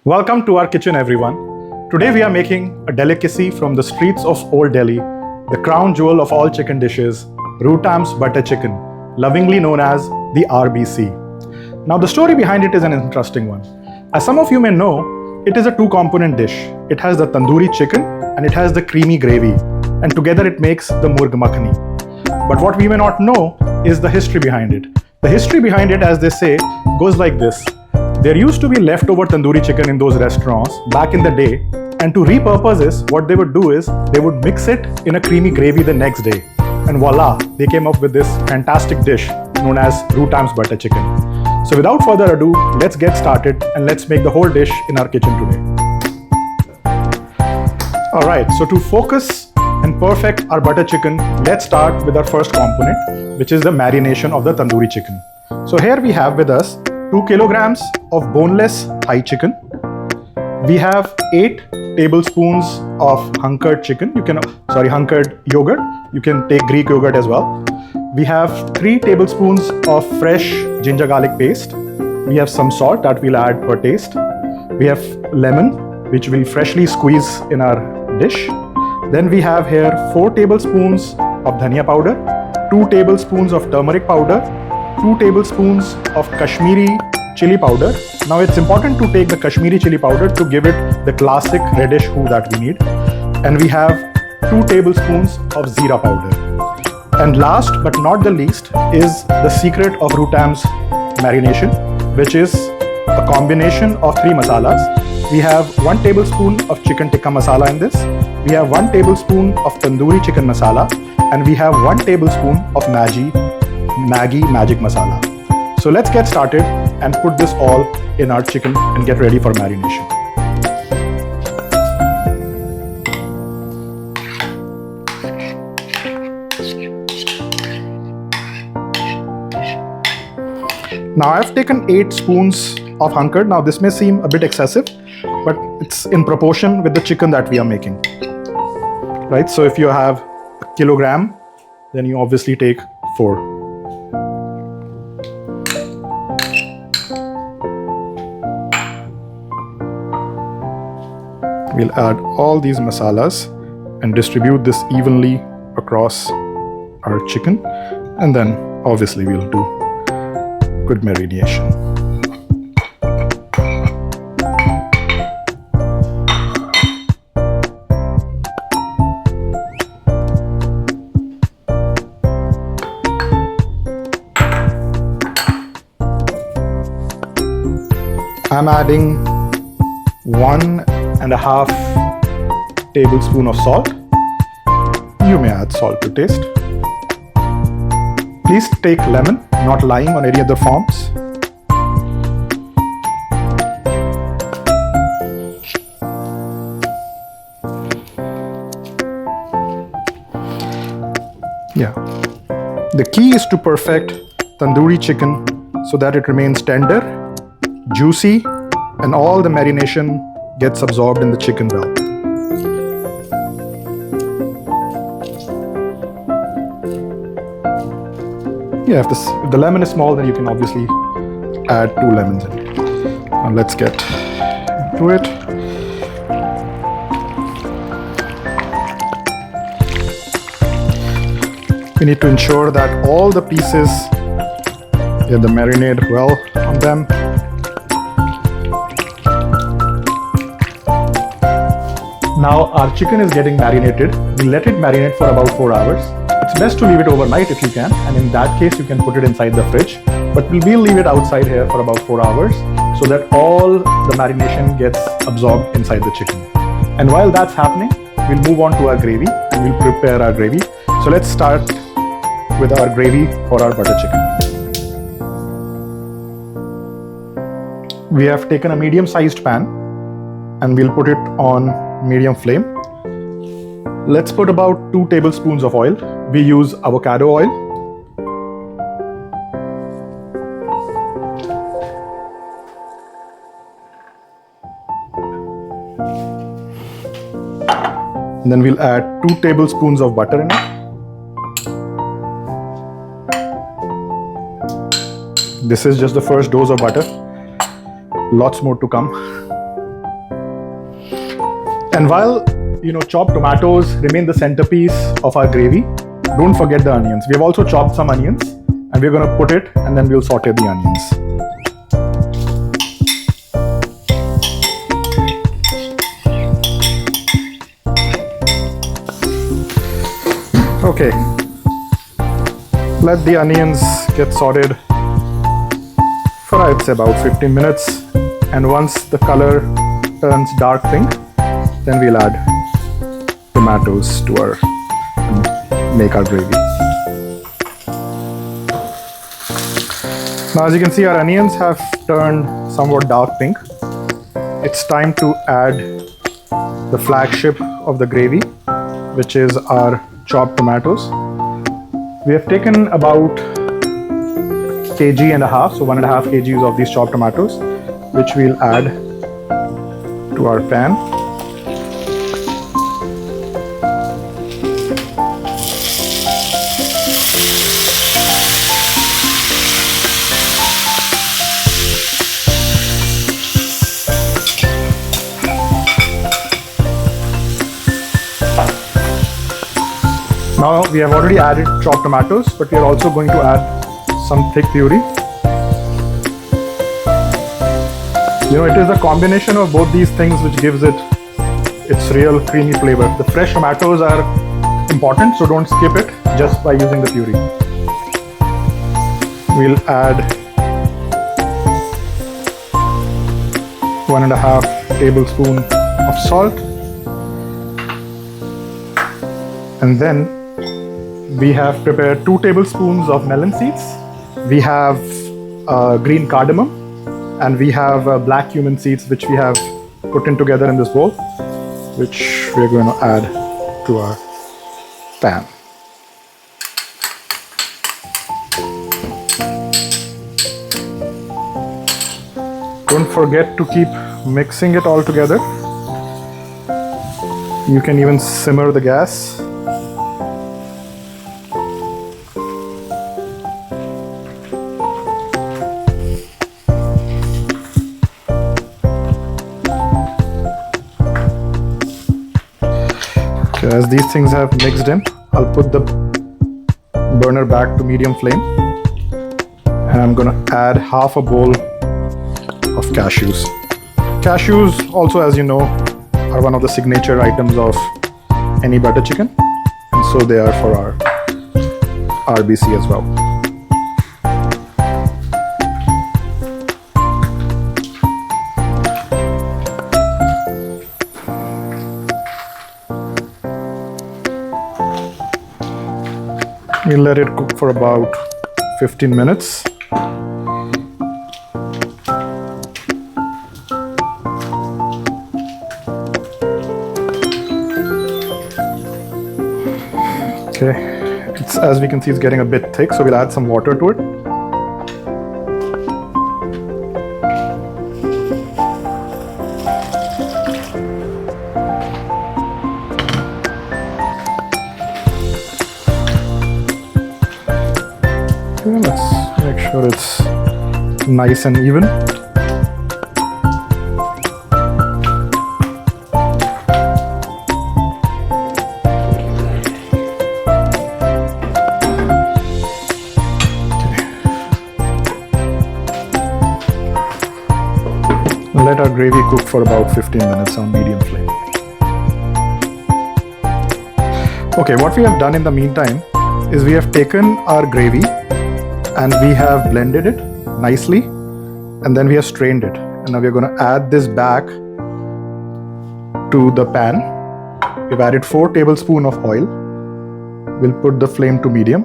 Welcome to our kitchen, everyone. Today we are making a delicacy from the streets of Old Delhi, the crown jewel of all chicken dishes, Ruhtam's butter chicken, lovingly known as the RBC. Now the story behind it is an interesting one. As some of you may know, it is a two-component dish. It has the tandoori chicken and it has the creamy gravy, and together it makes the murg makhani. But what we may not know is the history behind it. The history behind it, as they say, goes like this. There used to be leftover tandoori chicken in those restaurants back in the day, and to repurpose this, what they would do is they would mix it in a creamy gravy the next day. And voila, they came up with this fantastic dish known as Ruhtam's butter chicken. So without further ado, let's get started and let's make the whole dish in our kitchen today. Alright, so to focus and perfect our butter chicken, let's start with our first component, which is the marination of the tandoori chicken. So here we have with us 2 kilograms of boneless thigh chicken. We have 8 tablespoons of hunkered yogurt. You can take Greek yogurt as well. We have 3 tablespoons of fresh ginger garlic paste. We have some salt that we'll add per taste. We have lemon, which we'll freshly squeeze in our dish. Then we have here 4 tablespoons of dhania powder, 2 tablespoons of turmeric powder, 2 tablespoons of Kashmiri chili powder. Now it's important to take the Kashmiri chili powder to give it the classic reddish hue that we need. And we have 2 tablespoons of Zeera powder. And last but not the least is the secret of Ruhtam's marination, which is a combination of 3 masalas. We have 1 tablespoon of chicken tikka masala in this. We have 1 tablespoon of tandoori chicken masala, and we have 1 tablespoon of Maggi magic masala. So let's get started and put this all in our chicken and get ready for marination. Now I've taken 8 spoons of hunkered. Now this may seem a bit excessive, but it's in proportion with the chicken that we are making. Right? So if you have a kilogram, then you obviously take 4. We'll add all these masalas and distribute this evenly across our chicken, and then obviously we'll do good marination. I'm adding 1.5 tablespoon of salt. You may add salt to taste. Please take lemon, not lime or any other forms. Yeah. The key is to perfect tandoori chicken so that it remains tender, juicy, and all the marination gets absorbed in the chicken well. Yeah, if the lemon is small, then you can obviously add 2 lemons in it. Now let's get into it. We need to ensure that all the pieces get the marinade well on them. Now our chicken is getting marinated. We let it marinate for about 4 hours. It's best to leave it overnight if you can, and in that case you can put it inside the fridge. But we'll leave it outside here for about 4 hours so that all the marination gets absorbed inside the chicken. And while that's happening, we'll move on to our gravy and we'll prepare our gravy. So let's start with our gravy for our butter chicken. We have taken a medium-sized pan and we'll put it on medium flame. Let's put about 2 tablespoons of oil. We use avocado oil. And then we'll add 2 tablespoons of butter in it. This is just the first dose of butter. Lots more to come. And while chopped tomatoes remain the centerpiece of our gravy, don't forget the onions. We have also chopped some onions and we're going to put it and then we'll saute the onions. Okay, let the onions get sauteed for I'd say about 15 minutes, and once the color turns dark pink, then we'll add tomatoes to make our gravy. Now as you can see, our onions have turned somewhat dark pink. It's time to add the flagship of the gravy, which is our chopped tomatoes. We have taken about 1.5 kg, so 1.5 kgs of these chopped tomatoes, which we'll add to our pan. Now we have already added chopped tomatoes, but we are also going to add some thick puree. It is the combination of both these things which gives it its real creamy flavor. The fresh tomatoes are important, so don't skip it just by using the puree. We'll add 1.5 tablespoons of salt, and then we have prepared 2 tablespoons of melon seeds. We have green cardamom, and we have black cumin seeds, which we have put in together in this bowl, which we're going to add to our pan. Don't forget to keep mixing it all together. You can even simmer the gas. As these things have mixed in, I'll put the burner back to medium flame, and I'm gonna add half a bowl of cashews. Cashews also, as you know, are one of the signature items of any butter chicken, and so they are for our RBC as well. We'll let it cook for about 15 minutes. Okay, as we can see, it's getting a bit thick, so we'll add some water to it. Let's make sure it's nice and even. Let our gravy cook for about 15 minutes on medium flame. Okay, what we have done in the meantime is we have taken our gravy and we have blended it nicely, and then we have strained it, and now we're going to add this back to the pan. We've added 4 tablespoons of oil. We'll put the flame to medium.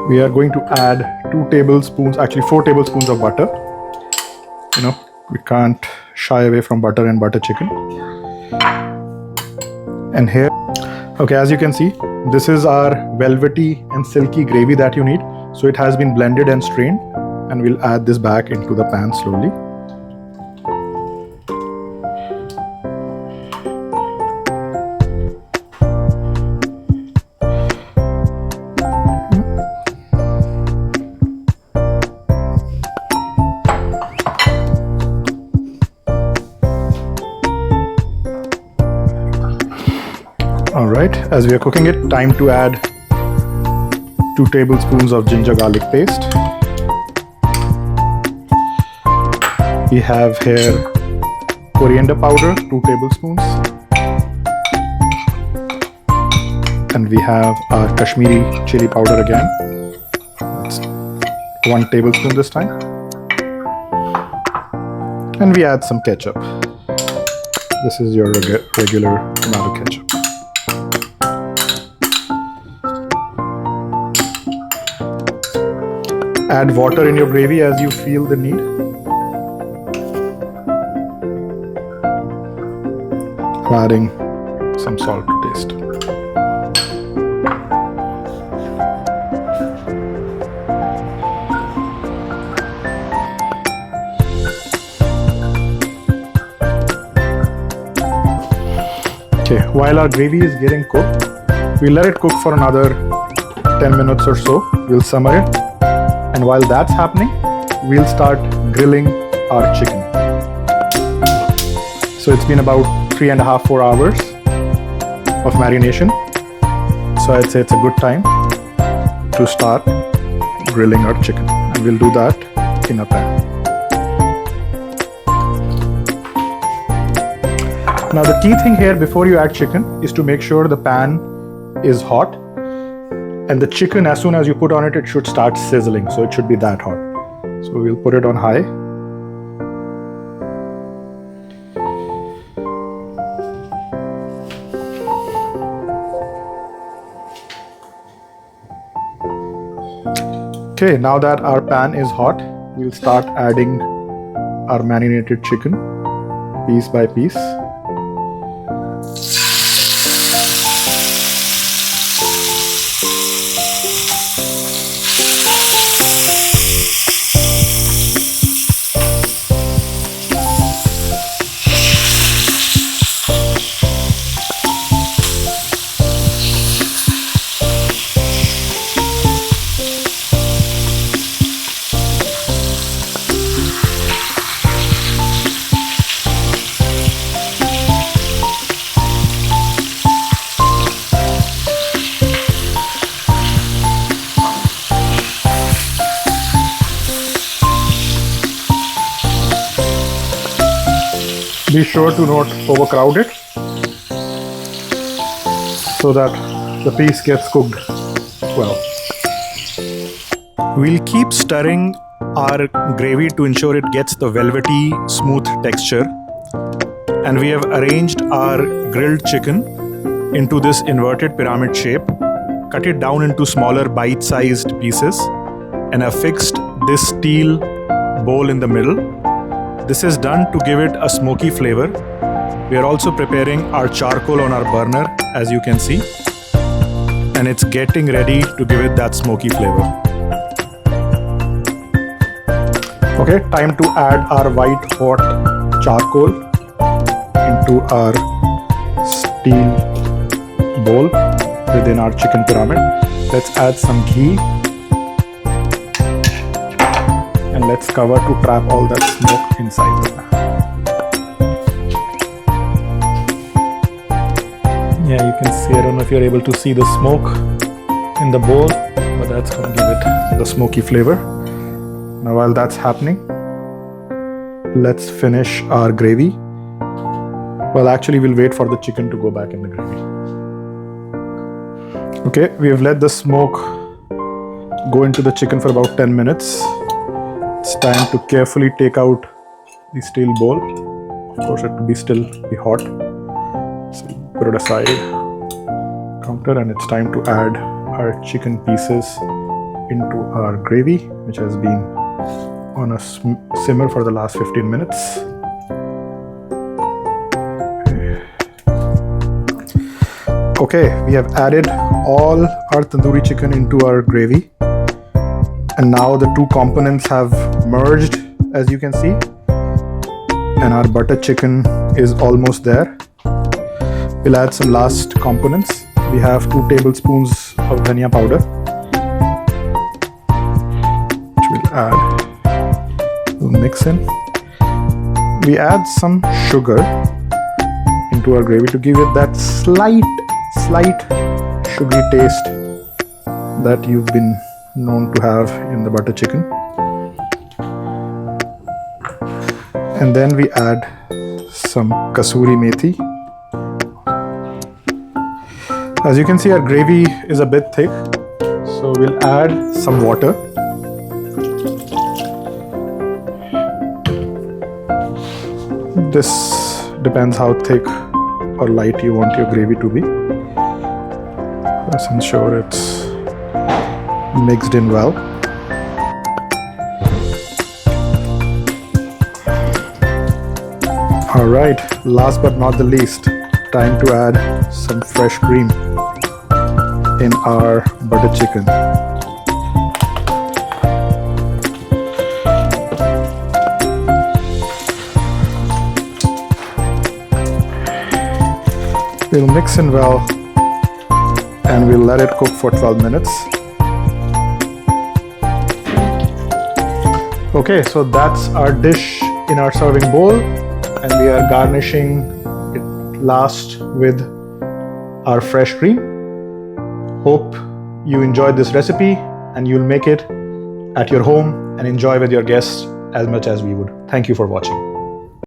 We are going to add 4 tablespoons of butter. We can't shy away from butter and butter chicken. And here, okay, as you can see, this is our velvety and silky gravy that you need. So it has been blended and strained, and we'll add this back into the pan slowly. All right, as we are cooking it, time to add 2 tablespoons of ginger garlic paste. We have here coriander powder, 2 tablespoons. And we have our Kashmiri chili powder again. That's 1 tablespoon this time. And we add some ketchup. This is your regular tomato ketchup. Add water in your gravy as you feel the need. Adding some salt to taste. Okay, while our gravy is getting cooked, we'll let it cook for another 10 minutes or so. We'll simmer it. And while that's happening, we'll start grilling our chicken. So it's been about 3.5-4 hours of marination. So I'd say it's a good time to start grilling our chicken. And we'll do that in a pan. Now the key thing here before you add chicken is to make sure the pan is hot. And the chicken, as soon as you put on it, it should start sizzling. So it should be that hot. So we'll put it on high. Okay, now that our pan is hot, we'll start adding our marinated chicken piece by piece. Be sure to not overcrowd it so that the piece gets cooked well. We'll keep stirring our gravy to ensure it gets the velvety, smooth texture. And we have arranged our grilled chicken into this inverted pyramid shape, cut it down into smaller bite-sized pieces, and have fixed this steel bowl in the middle. This is done to give it a smoky flavor. We are also preparing our charcoal on our burner, as you can see, and it's getting ready to give it that smoky flavor. Okay, time to add our white hot charcoal into our steel bowl within our chicken pyramid. Let's add some ghee. And let's cover to trap all that smoke inside the pan. Yeah, you can see, I don't know if you're able to see the smoke in the bowl, but that's going to give it the smoky flavor. Now while that's happening, let's finish our gravy. Well, actually we'll wait for the chicken to go back in the gravy. Okay, we have let the smoke go into the chicken for about 10 minutes. It's time to carefully take out the steel bowl. Of course, it will still be hot. So put it aside, counter, and it's time to add our chicken pieces into our gravy, which has been on a simmer for the last 15 minutes. Okay, we have added all our tandoori chicken into our gravy. And now the two components have merged, as you can see, and our butter chicken is almost there. We'll add some last components. We have 2 tablespoons of dhania powder, which we'll add. We'll mix in. We add some sugar into our gravy to give it that slight slight sugary taste that you've been known to have in the butter chicken. And then we add some kasuri methi. As you can see, our gravy is a bit thick, so we'll add some water. This depends how thick or light you want your gravy to be. Let's ensure it's mixed in well. All right, last but not the least, time to add some fresh cream in our butter chicken. We'll mix in well and we'll let it cook for 12 minutes. Okay, so that's our dish in our serving bowl, and we are garnishing it last with our fresh cream. Hope you enjoyed this recipe and you'll make it at your home and enjoy with your guests as much as we would. Thank you for watching.